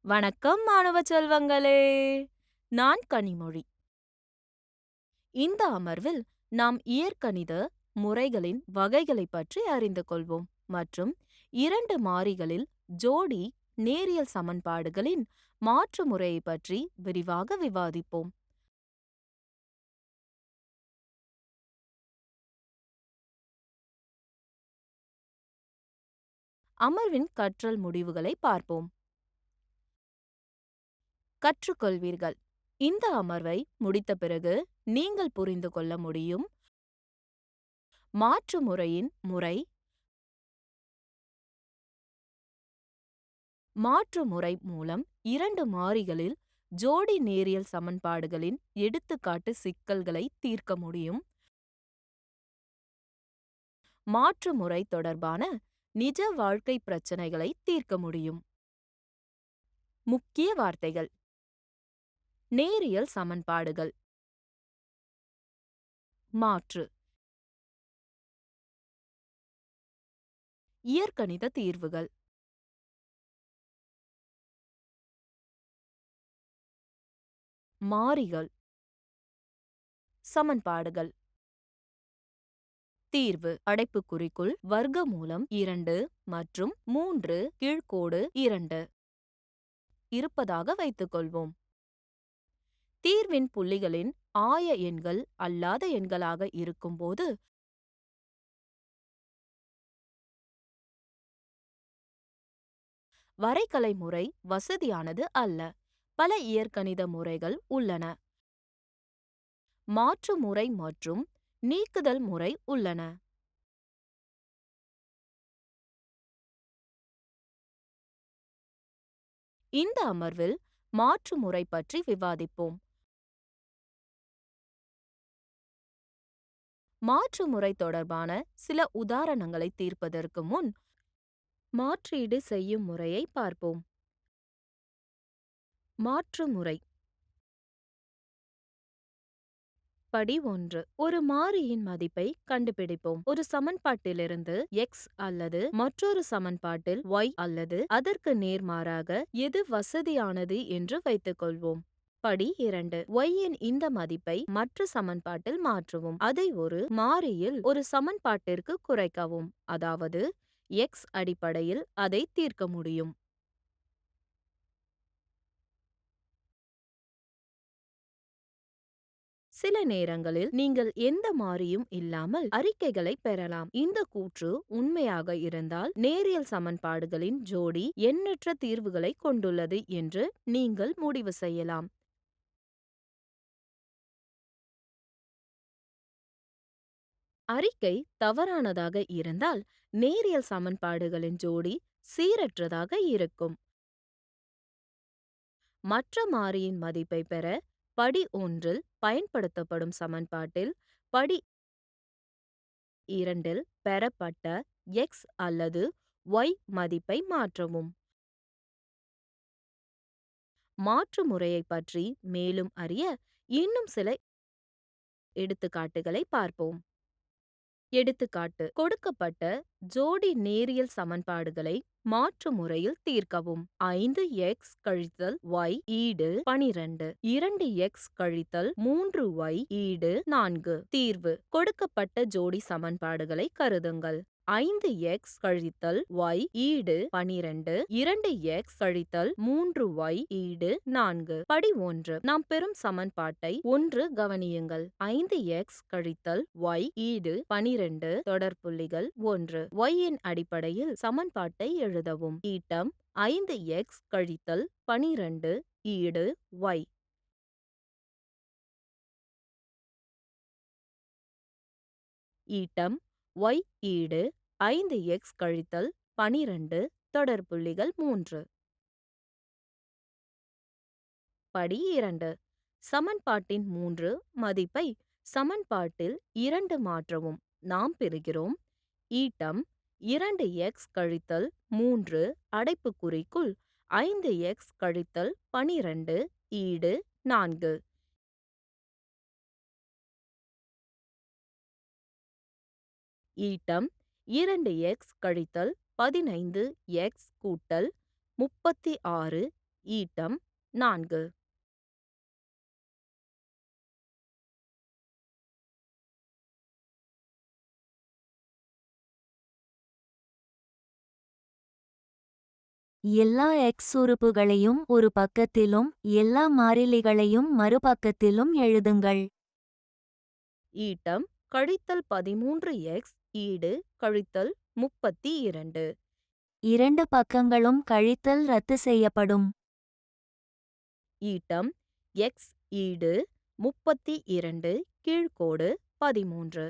வணக்கம் மாணவ செல்வங்களே! நான் கனிமொழி. இந்த அமர்வில் நாம் இயற்கணித முறைகளின் வகைகளைப் பற்றி அறிந்து கொள்வோம் மற்றும் இரண்டு மாறிகளில் ஜோடி நேரியல் சமன்பாடுகளின் மாற்று முறையைப் பற்றி விரிவாக விவாதிப்போம். அமர்வின் கற்றல் முடிவுகளை பார்ப்போம். கற்றுக்கொள்வீர்கள். இந்த அமர்வை முடித்த பிறகு நீங்கள் புரிந்து கொள்ள முடியும் மாற்று முறையின் முறை, மாற்று முறை மூலம் இரண்டு மாறிகளில் ஜோடி நேரியல் சமன்பாடுகளின் எடுத்துக்காட்டு சிக்கல்களை தீர்க்க முடியும். மாற்று முறை தொடர்பான நிஜ வாழ்க்கை பிரச்சனைகளை தீர்க்க முடியும். முக்கிய வார்த்தைகள்: நேரியல் சமன்பாடுகள், மாற்று, இயற்கணித தீர்வுகள். மாறிகள், சமன்பாடுகள். தீர்வு அடைப்புக்குறிக்குள் வர்க்கமூலம் 2 மற்றும் 3 கீழ்க்கோடு 2 இருப்பதாக வைத்துக்கொள்வோம். தீர்வின் புள்ளிகளின் ஆய எண்கள் அல்லாத எண்களாக இருக்கும்போது வரைகலை முறை வசதியானது அல்ல. பல இயற்கணித முறைகள் உள்ளன. மாற்று முறை மற்றும் நீக்குதல் முறை உள்ளன. இந்த அமர்வில் மாற்று முறை பற்றி விவாதிப்போம். மாற்று முறை தொடர்பான சில உதாரணங்களை தீர்ப்பதற்கு முன் மாற்றீடு செய்யும் முறையை பார்ப்போம். மாற்று முறை. படி 1. ஒரு மாறியின் மதிப்பை கண்டுபிடிப்போம். ஒரு சமன்பாட்டிலிருந்து x அல்லது மற்றொரு சமன்பாட்டில் y அல்லது அதற்கு நேர்மாறாக எது வசதியானது என்று வைத்துக்கொள்வோம். படி 2. y இன் இந்த மதிப்பை மற்ற சமன்பாட்டில் மாற்றவும். அதை ஒரு மாறியில் ஒரு சமன்பாட்டிற்கு குறைக்கவும். அதாவது x அடிப்படையில் அதை தீர்க்க முடியும். சில நேரங்களில் நீங்கள் எந்த மாறியும் இல்லாமல் அறிக்கைகளை பெறலாம். இந்த கூற்று உண்மையாக இருந்தால் நேரியல் சமன்பாடுகளின் ஜோடி எண்ணற்ற தீர்வுகளை கொண்டுள்ளது என்று நீங்கள் முடிவு செய்யலாம். அறிக்கை தவறானதாக இருந்தால் நேரியல் சமன்பாடுகளின் ஜோடி சீரற்றதாக இருக்கும். மற்ற மாறியின் மதிப்பை பெற படி 1 பயன்படுத்தப்படும் சமன்பாட்டில் படி 2 பெறப்பட்ட x அல்லது y மதிப்பை மாற்றவும். மாற்று முறையைப் பற்றி மேலும் அறிய இன்னும் சில எடுத்துக்காட்டுகளை பார்ப்போம். எடுத்துக்காட்டு: கொடுக்கப்பட்ட ஜோடி நேரியல் சமன்பாடுகளை மாற்று முறையில் தீர்க்கவும். 5x கழித்தல் y ஈடு 12. 2x கழித்தல் 3y ஈடு 4. தீர்வு: கொடுக்கப்பட்ட ஜோடி சமன்பாடுகளை கருதுங்கள். 5x கழித்தல் y ஈடு 12. 2x கழித்தல் 3y ஈடு 4. படி 1. நாம் பெறும் சமன்பாட்டை 1 கவனியுங்கள். 5x கழித்தல் y ஈடு 12 தொடர்புள்ளிகள் 1. y இன் அடிப்படையில் சமன்பாட்டை எழுதவும். ஈட்டம் 5x கழித்தல் 12 ஈடு y. ஈட்டம் y ஈடு 5x கழித்தல் 12 தொடர்புள்ளிகள் 3. படி 2. சமன்பாட்டின் 3 மதிப்பை சமன்பாட்டில் 2 மாற்றவும். நாம் பெறுகிறோம். ஈட்டம் 2x கழித்தல் 3 அடைப்புக்குறிக்குள் 5x கழித்தல் 12 ஈடு 4. ஈட்டம் 2x கழித்தல் 15x கூட்டல் 36 ஈட்டம் 4. எல்லா எக்ஸ் உறுப்புகளையும் ஒரு பக்கத்திலும் எல்லா மாறிலிகளையும் மறுபக்கத்திலும் எழுதுங்கள். ஈட்டம் கழித்தல் 13x ஈடு கழித்தல் 32. இரண்டு பக்கங்களும் கழித்தல் ரத்து செய்யப்படும். ஈட்டம் x ஈடு 32 கீழ்க்கோடு 13.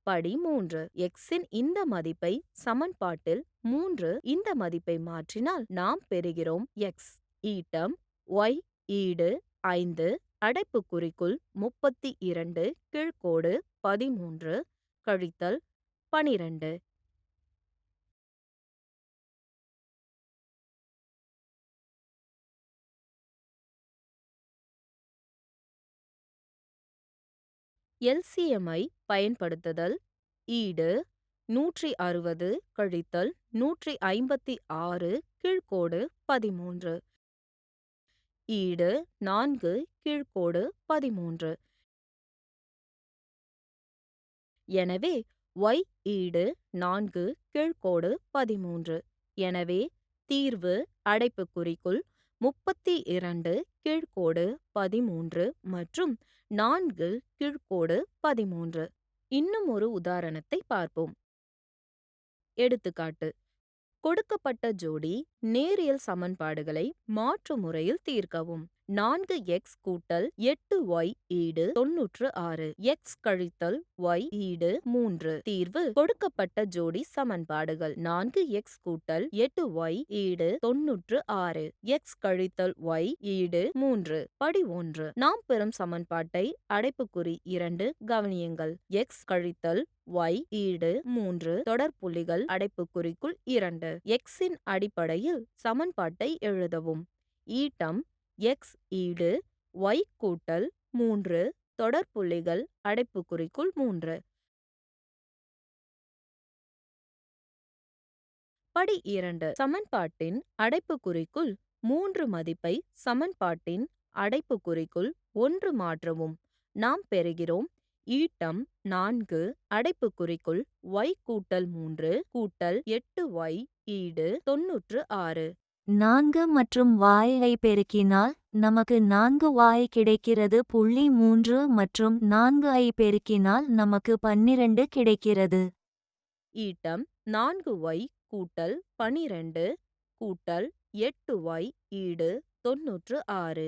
படி 3. x-இன் இந்த மதிப்பை சமன்பாட்டில் 3 இந்த மதிப்பை மாற்றினால் நாம் பெறுகிறோம் x ஈட்டம் y ஈடு 5 அடைப்புக்குறிக்குள் 32 கீழ்க்கோடு 13 கழித்தல் 12. எல்சிஎம்ஐ பயன்படுத்துதல் ஈடு 160 கழித்தல் 156 கீழ்க்கோடு 13 ஈடு 4 கீழ்க்கோடு 13. எனவே y ஈடு 4 கீழ்க்கோடு 13. எனவே தீர்வு அடைப்புக்குறிக்குள் 32 கீழ்க்கோடு 13 மற்றும் 4 கீழ்க்கோடு 13. இன்னும் ஒரு உதாரணத்தை பார்ப்போம். எடுத்துக்காட்டு கொடுக்கப்பட்ட ஜோடி நேரியல் சமன்பாடுகளை மாற்று முறையில் தீர்க்கவும். 4x கூட்டல் 8y ஈடு 96 x கழித்தல் y ஈடு 3. தீர்வு கொடுக்கப்பட்ட ஜோடி சமன்பாடுகள் 4x கூட்டல் 8y ஈடு 96 x கழித்தல் y ஈடு 3. படி 1. நாம் பெறும் சமன்பாட்டை அடைப்புக்குறி 2 கவனியுங்கள். x கழித்தல் y ஈடு 3 தொடர்புள்ளிகள் அடைப்புக்குறிக்குள் 2. x-இன் அடிப்படையில் சமன்பாட்டை எழுதவும். ஈட்டம் x ஈடு y கூட்டல் 3 தொடர்புள்ளிகள் அடைப்புக்குறிக்குள் 3. படி 2. சமன்பாட்டின் அடைப்புக்குறிக்குள் 3 மதிப்பை சமன்பாட்டின் அடைப்புக்குறிக்குள் 1 மாற்றவும். நாம் பெறுகிறோம் ஈட்டம் 4 அடைப்புக்குறிக்குள் y கூட்டல் 3 கூட்டல் 8y ஈடு 96. 4 மற்றும் y ஐ பெருக்கினால் நமக்கு 4y கிடைக்கிறது. 3 மற்றும் 4 ஐ பெருக்கினால் நமக்கு 12 கிடைக்கிறது. ஈட்டம் 4y கூட்டல் 12 கூட்டல் 8y ஈடு 96.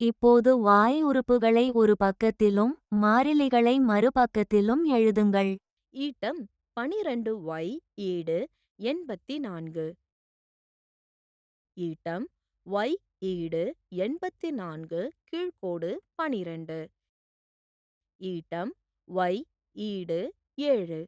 இப்போது y உறுப்புகளை ஒரு பக்கத்திலும் மாறிலிகளை மறுபக்கத்திலும் எழுதுங்கள். ஈட்டம் 12y ஈடு 84. ஈட்டம் y ஈடு 84 கீழ்க்கோடு 12. ஈட்டம் y ஈடு 7.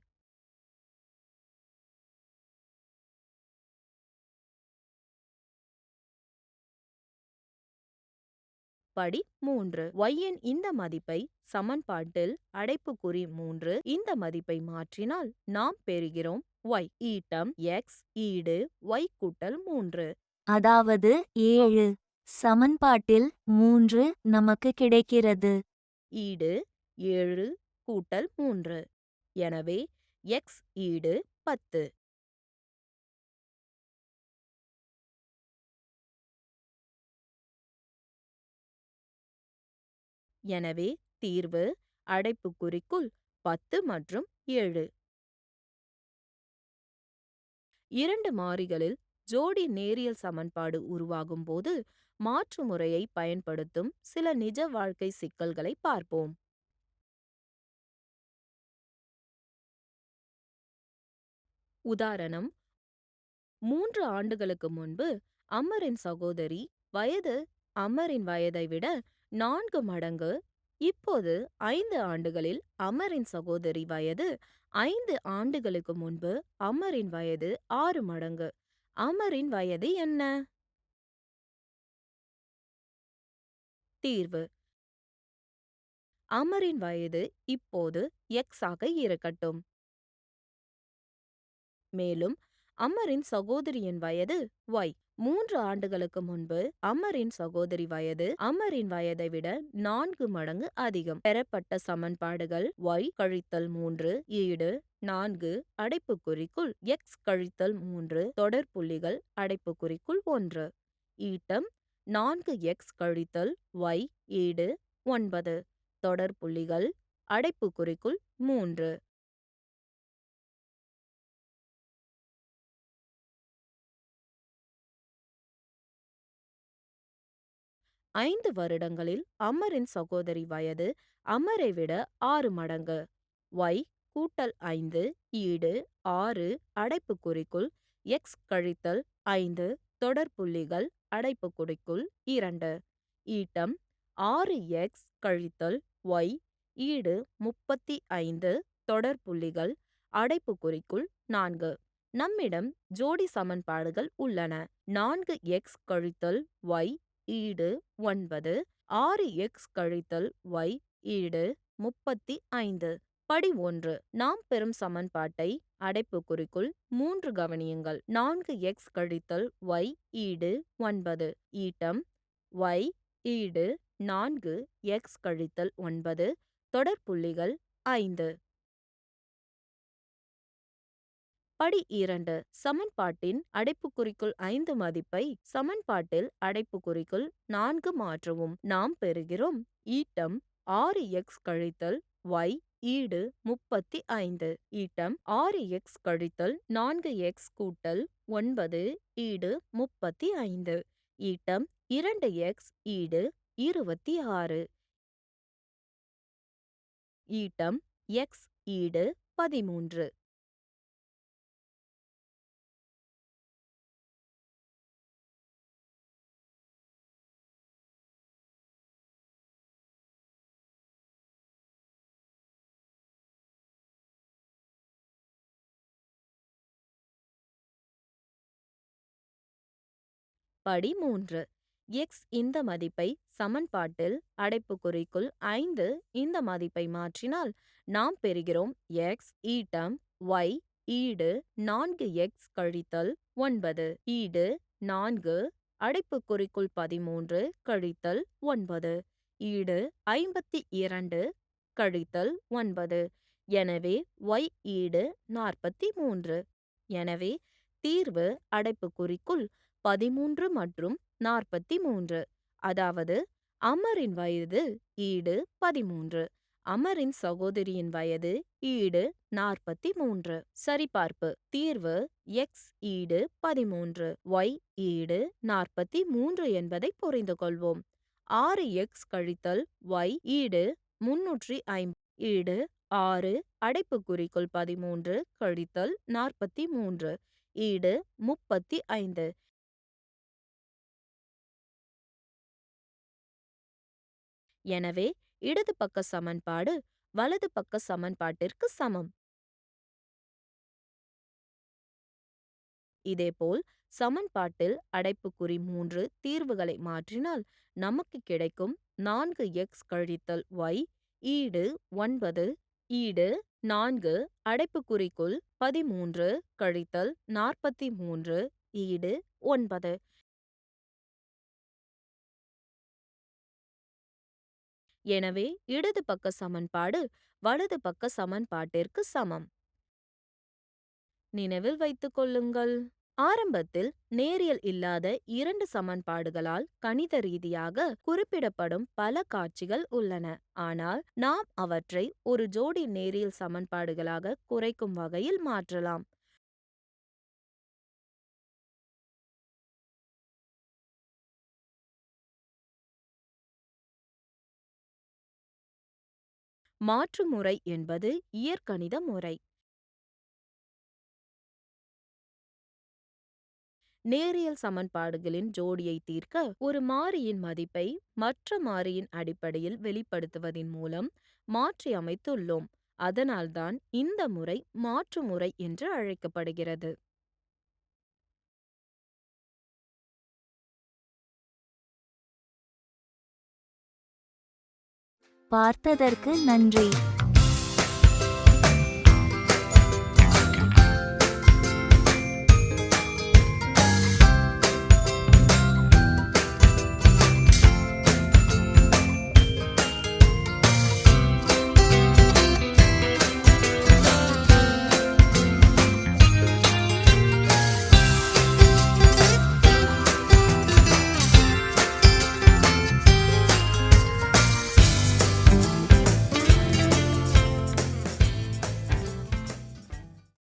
படி 3. y-இன் இந்த மதிப்பை சமன்பாட்டில் அடைப்புக்குறி 3 இந்த மதிப்பை மாற்றினால் நாம் பெறுகிறோம் y ஈட்டம் x ஈடு y கூட்டல் 3. அதாவது 7. சமன்பாட்டில் 3 நமக்கு கிடைக்கிறது. ஈடு 7 கூட்டல் 3. எனவே x ஈடு 10. எனவே தீர்வு அடைப்புக்குறிக்குள் 10 மற்றும் 7. 2 மாறிகளில் ஜோடி நேரியல் சமன்பாடு உருவாகும் போது மாற்று முறையை பயன்படுத்தும் சில நிஜ வாழ்க்கை சிக்கல்களை பார்ப்போம். உதாரணம் 3 ஆண்டுகளுக்கு முன்பு அமரின் சகோதரி வயது அமரின் வயதை விட 4 மடங்கு. இப்போது 5 ஆண்டுகளில் அமரின் சகோதரி வயது 5 ஆண்டுகளுக்கு முன்பு அமரின் வயது 6 மடங்கு. அமரின் வயது என்ன? தீர்வு: அமரின் வயது இப்போது x ஆக இருக்கட்டும். மேலும் அமரின் சகோதரியின் வயது y. 3 ஆண்டுகளுக்கு முன்பு அமரின் சகோதரி வயது அமரின் வயதை விட 4 மடங்கு அதிகம். பெறப்பட்ட சமன்பாடுகள்: y கழித்தல் 3 ஈடு 4 அடைப்புக்குறிக்குள் x கழித்தல் 3 தொடர்புள்ளிகள் அடைப்புக்குறிக்குள் 1. ஈட்டம் 4x கழித்தல் y ஈடு 9 தொடர்புள்ளிகள் அடைப்புக்குறிக்குள் 3. 5 வருடங்களில் அமரின் சகோதரி வயது அமரை விட 6 மடங்கு. y கூட்டல் 5 ஈடு 6 அடைப்புக்குறிக்குள் x கழித்தல் 5 தொடர்புள்ளிகள் அடைப்புக்குறிக்குள் 2. ஈட்டம் 6x கழித்தல் y ஈடு 35 தொடர்புள்ளிகள் அடைப்புக்குறிக்குள் 4. நம்மிடம் ஜோடி சமன்பாடுகள் உள்ளன. 4x கழித்தல் y ஈடு 9 6x கழித்தல் y ஈடு 35. படி 1. நாம் பெறும் சமன்பாட்டை அடைப்புக்குறிக்குள் 3 கவனியுங்கள். 4x கழித்தல் y ஈடு 9 ஈட்டம் y ஈடு 4x கழித்தல் 9 தொடர்புள்ளிகள் 5. படி 2. சமன்பாட்டின் அடைப்புக்குறிக்குள் 5 மதிப்பை சமன்பாட்டில் அடைப்புக்குறிக்குள் 4 மாற்றவும். நாம் பெறுகிறோம். ஈட்டம் 6x கழித்தல் y ஈடு 35. ஈட்டம் 6x கழித்தல் 4x கூட்டல் 9 ஈடு 35. ஈட்டம் 2x ஈடு 26. ஈட்டம் x ஈடு 13. படி 3. x இந்த மதிப்பை சமன்பாட்டில் அடைப்புக்குறிக்குள் 5 இந்த மதிப்பை மாற்றினால் நாம் பெறுகிறோம். x ஈட்டம் y ஈடு 4x கழித்தல் 9 ஈடு 4 அடைப்புக்குறிக்குள் 13 கழித்தல் 9 ஈடு 52 கழித்தல் 9. எனவே y ஈடு 43. எனவே தீர்வு அடைப்புக்குறிக்குள் 13 மற்றும் 43. அதாவது அமரின் வயது ஈடு 13. அமரின் சகோதரியின் வயது ஈடு 43. சரிபார்ப்பு: தீர்வு x ஈடு 13 y ஈடு 43 என்பதை புரிந்து கொள்வோம். 6x கழித்தல் y ஈடு 350 ஈடு 6 அடைப்புக்குறிக்குள் 13 கழித்தல் 43 ஈடு 35. எனவே இடது பக்க சமன்பாடு வலது பக்க சமன்பாட்டிற்கு சமம். இதேபோல் சமன்பாட்டில் அடைப்புக்குறி 3 தீர்வுகளை மாற்றினால் நமக்கு கிடைக்கும். 4x கழித்தல் y ஈடு 9 ஈடு 4 அடைப்புக்குறிக்குள் 13 கழித்தல் 43 ஈடு 9. எனவே இடது பக்க சமன்பாடு வலது பக்க சமன்பாட்டிற்கு சமம். நினைவில் வைத்துக் கொள்ளுங்கள். ஆரம்பத்தில் நேரியல் இல்லாத 2 சமன்பாடுகளால் கணித ரீதியாக குறிப்பிடப்படும் பல காட்சிகள் உள்ளன. ஆனால் நாம் அவற்றை ஒரு ஜோடி நேரியல் சமன்பாடுகளாக குறைக்கும் வகையில் மாற்றலாம். மாற்று முறை என்பது இயற்கணித முறை. நேரியல் சமன்பாடுகளின் ஜோடியை தீர்க்க ஒரு மாறியின் மதிப்பை மற்ற மாறியின் அடிப்படையில் வெளிப்படுத்துவதின் மூலம் மாற்றி அமைத்துள்ளோம். அதனால்தான் இந்த முறை மாற்று முறை என்று அழைக்கப்படுகிறது. பார்த்ததற்கு நன்றி.